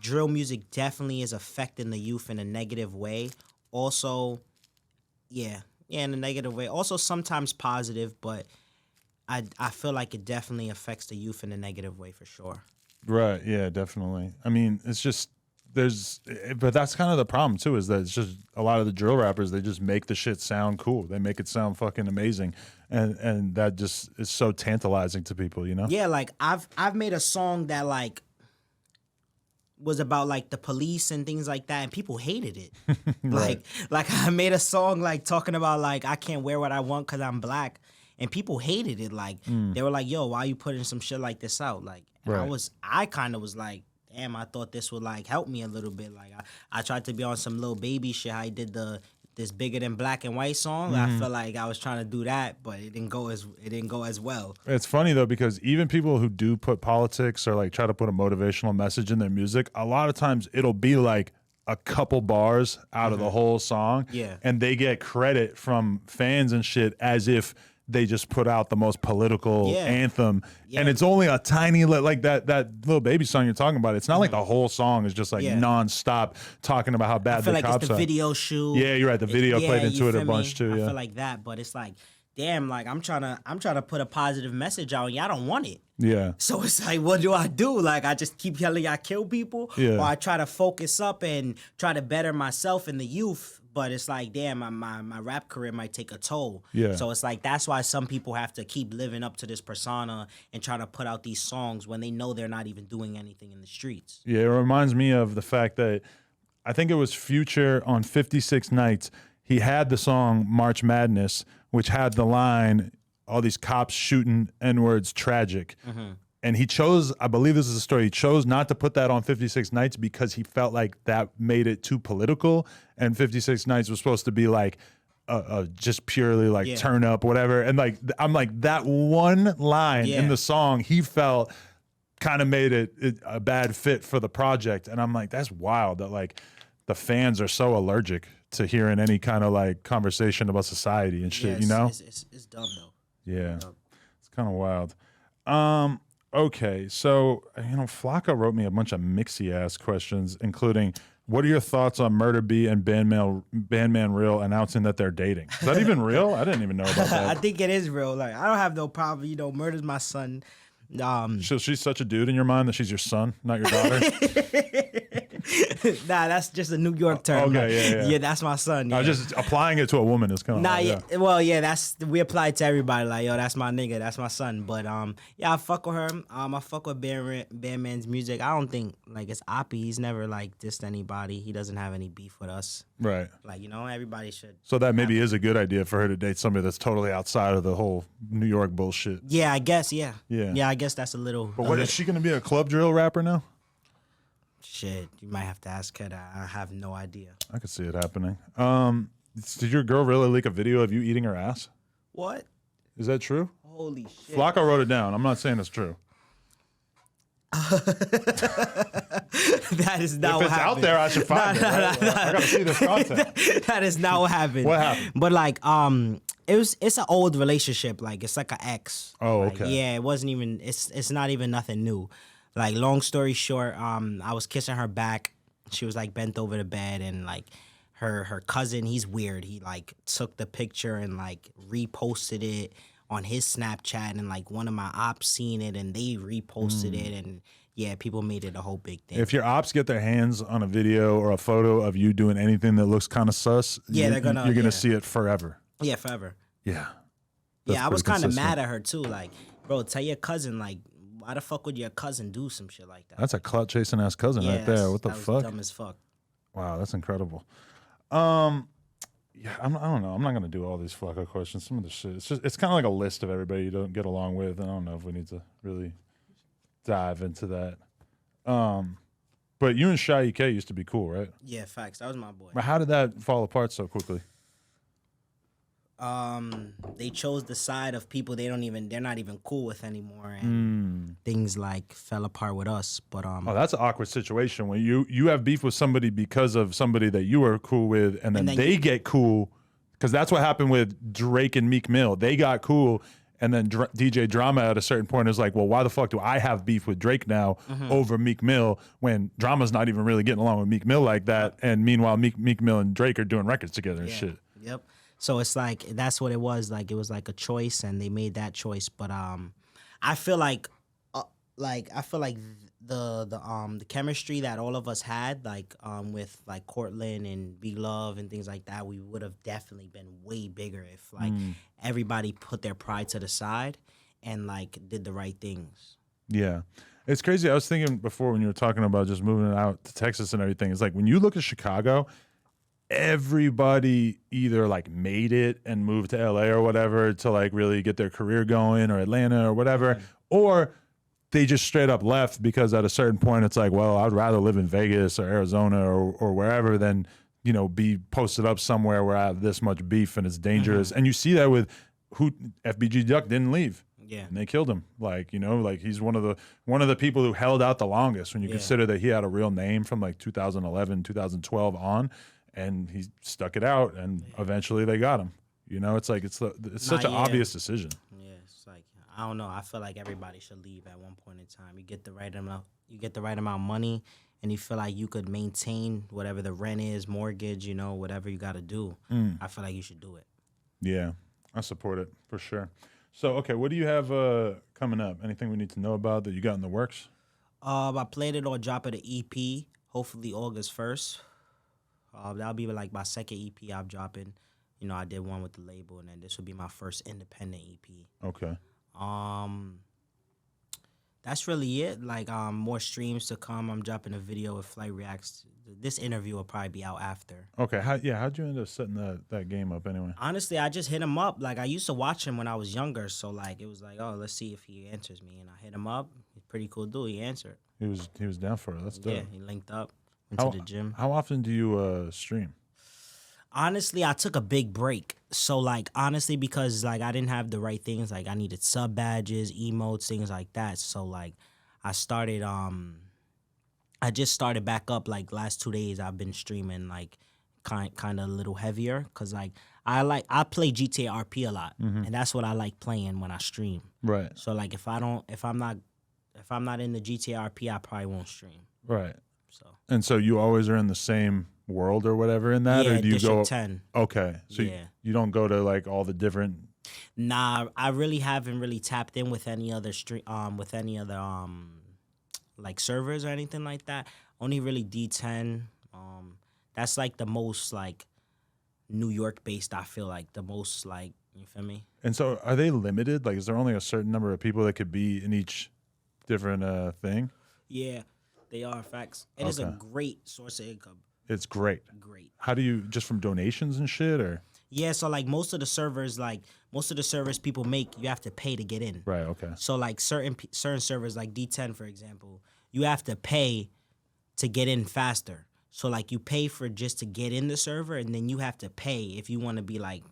drill music definitely is affecting the youth in a negative way. Also, yeah, in a negative way. Also, sometimes positive, but I feel like it definitely affects the youth in a negative way for sure. Right. Yeah, definitely. I mean, it's just but that's kind of the problem too, is that it's just a lot of the drill rappers, they just make the shit sound cool. They make it sound fucking amazing. And that just is so tantalizing to people, you know? Yeah, like I've made a song that like was about like the police and things like that, and people hated it. Right. Like I made a song like talking about like I can't wear what I want because I'm black, and people hated it. Like they were like, "Yo, why you putting some shit like this out?" Like Right. I kind of was like, "Damn, I thought this would like help me a little bit." Like I tried to be on some little baby shit. I did this bigger than black and white song. I felt like I was trying to do that, but it didn't go as well. It's funny though, because even people who do put politics or like try to put a motivational message in their music, a lot of times it'll be like a couple bars out of the whole song. Yeah. And they get credit from fans and shit as if they just put out the most political anthem. Yeah. And it's only a tiny, like that little baby song you're talking about. It's not like the whole song is just like nonstop talking about how bad I feel the like cops it's the are. video shoot. Yeah, you're right. The video played into you it a feel bunch me? too. I Yeah. feel like that, but it's like, damn, like I'm trying to put a positive message out, and y'all don't want it. Yeah. So it's like, what do I do? Like, I just keep yelling, I kill people, Yeah. or I try to focus up and try to better myself in the youth. But it's like, damn, my rap career might take a toll. Yeah. So it's like, that's why some people have to keep living up to this persona and try to put out these songs when they know they're not even doing anything in the streets. Yeah, it reminds me of the fact that I think it was Future on 56 Nights. He had the song March Madness, which had the line, all these cops shooting N-words, tragic. And he chose, I believe this is a story, he chose not to put that on 56 Nights because he felt like that made it too political. And 56 Nights was supposed to be like, just purely like turn up, whatever. And like, I'm like, that one line in the song, he felt kind of made it a bad fit for the project. And I'm like, that's wild that like the fans are so allergic to hearing any kind of like conversation about society and shit, you know? It's dumb though. Yeah, it's kind of wild. Okay, so Flocka wrote me a bunch of mixy ass questions, including, what are your thoughts on Murder B and Bandman Real announcing that they're dating? Is that even real? I didn't even know about that. I think it is real. Like, I don't have no problem. Murder's my son. So she's such a dude in your mind that she's your son, not your daughter? Nah, that's just a New York term. Okay, yeah, that's my son. I Yeah. was just applying it to a woman is kind of Well, yeah, we apply it to everybody. Like, yo, that's my nigga, that's my son. But yeah, I fuck with her. I fuck with Bandman's music. I don't think like it's Oppie. He's never like dissed anybody. He doesn't have any beef with us. Right. Like, everybody should. So that maybe is a good idea for her to date somebody that's totally outside of the whole New York bullshit. Yeah, I guess. Yeah. Yeah. Yeah, I guess that's a little. But what is she going to be, a club drill rapper now? Shit, you might have to ask her that. I have no idea. I could see it happening. Did your girl really leak a video of you eating her ass? What? Is that true? Holy shit. Flocka wrote it down. I'm not saying it's true. That is not If what it's happened. out there, I should find it. Right? I gotta see this content. That is not what happened. What happened? But like, it's an old relationship. Like, it's like an ex. Oh, Like, okay. yeah, it wasn't even. It's not even nothing new. Like, long story short, I was kissing her back. She was like bent over the bed, and like her cousin, he's weird. He like took the picture and like reposted it on his Snapchat, and like one of my ops seen it, and they reposted it, and yeah, people made it a whole big thing. If your ops get their hands on a video or a photo of you doing anything that looks kind of sus, Yeah, you're gonna see it forever. Yeah, forever. Yeah. Yeah, I was pretty kind of consistent. mad at her too. Like, bro, tell your cousin, like, why the fuck would your cousin do some shit like that? That's a clout chasing ass cousin Yeah, right there. What the that was fuck? dumb as fuck. Wow, that's incredible. Yeah, I don't know. I'm not gonna do all these Flocka questions. Some of the shit, it's kind of like a list of everybody you don't get along with. And I don't know if we need to really dive into that. But you and Sha EK used to be cool, right? Yeah, facts. That was my boy. But how did that fall apart so quickly? They chose the side of people they're not even cool with anymore, and things like fell apart with us. But Oh, that's an awkward situation when you have beef with somebody because of somebody that you were cool with, and then then they get cool, because that's what happened with Drake and Meek Mill. They got cool, And then DJ Drama at a certain point is like, well, why the fuck do I have beef with Drake now over Meek Mill when Drama's not even really getting along with Meek Mill like that? And meanwhile, Meek Mill and Drake are doing records together and shit. Yep. So it's like that's what it was. Like it was like a choice, and they made that choice. But I feel like the chemistry that all of us had, with like Cortland and Big Love and things like that, we would have definitely been way bigger if like everybody put their pride to the side and like did the right things. Yeah. It's crazy. I was thinking before when you were talking about just moving out to Texas and everything. It's like when you look at Chicago, everybody either like made it and moved to LA or whatever to like really get their career going, or Atlanta or whatever, or they just straight up left because at a certain point it's like, well, I'd rather live in Vegas or Arizona or wherever than, you know, be posted up somewhere where I have this much beef and it's dangerous. And you see that with FBG Duck didn't leave. Yeah. And they killed him. Like, you know, like he's one of the people who held out the longest when you consider that he had a real name from like 2011, 2012 on, and he stuck it out, and eventually they got him. You know, it's like it's such an obvious decision. Yeah, it's like I don't know. I feel like everybody should leave at one point in time. You get the right amount of money, and you feel like you could maintain whatever the rent is, mortgage, you know, whatever you got to do. I feel like you should do it. Yeah, I support it for sure. So, okay, what do you have coming up? Anything we need to know about that you got in the works? I planning on dropping an EP, hopefully August 1st. That'll be like my second EP I'm dropping. You know, I did one with the label, and then this will be my first independent EP. Okay. That's really it. Like, more streams to come. I'm dropping a video with Flight Reacts. This interview will probably be out after. Okay. How'd you end up setting that game up anyway? Honestly, I just hit him up. Like, I used to watch him when I was younger, so like it was like, oh, let's see if he answers me. And I hit him up. He's a pretty cool dude. He answered. He was down for it. That's dope. Yeah, he linked up. Went to the gym. How often do you stream? Honestly, I took a big break. So, like, honestly, because, like, I didn't have the right things. Like, I needed sub badges, emotes, things like that. So, like, I just started back up, like, last 2 days. I've been streaming, like, kind of a little heavier. Because, like, I play GTA RP a lot. And that's what I like playing when I stream. Right. So, like, if I'm not in the GTA RP, I probably won't stream. Right. So. And so you always are in the same world or whatever in that, or do you District go 10. Okay, so you don't go to like all the different. Nah, I really haven't really tapped in with any other like servers or anything like that. Only really D10. That's like the most like New York based. I feel like the most like, you feel me. And so are they limited? Like, is there only a certain number of people that could be in each different thing? Yeah, they are facts. It is a great source of income. It's great. Great. How do you, just from donations and shit, or? Yeah, so like most of the servers people make, you have to pay to get in. Right. Okay. So like certain servers like D10 for example, you have to pay to get in faster. So like you pay for just to get in the server, and then you have to pay if you want to be like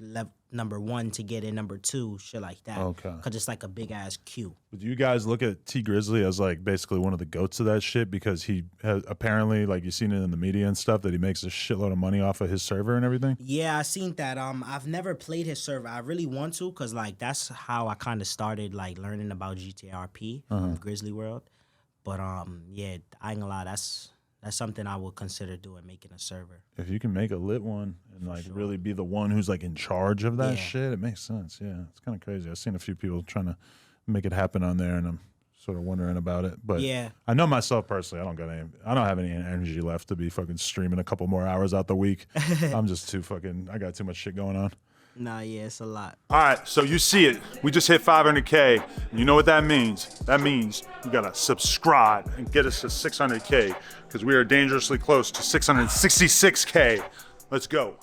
number 1 to get in number 2, shit like that. Okay. Because it's like a big ass queue. But do you guys look at T Grizzly as like basically one of the goats of that shit, because he has apparently, like, you've seen it in the media and stuff, that he makes a shitload of money off of his server and everything? Yeah, I seen that. I've never played his server. I really want to, because like that's how I kind of started like learning about GTRP, Grizzly World. But yeah, I ain't gonna lie, that's something I would consider doing, making a server. If you can make a lit one and like really be the one who's like in charge of that shit, it makes sense. Yeah, it's kind of crazy. I've seen a few people trying to make it happen on there, and I'm sort of wondering about it. But yeah, I know myself personally, I don't have any energy left to be fucking streaming a couple more hours out the week. I'm just I got too much shit going on. Nah, yeah, it's a lot. All right, so you see it. We just hit 500K. You know what that means? That means you gotta subscribe and get us to 600K, because we are dangerously close to 666K. Let's go.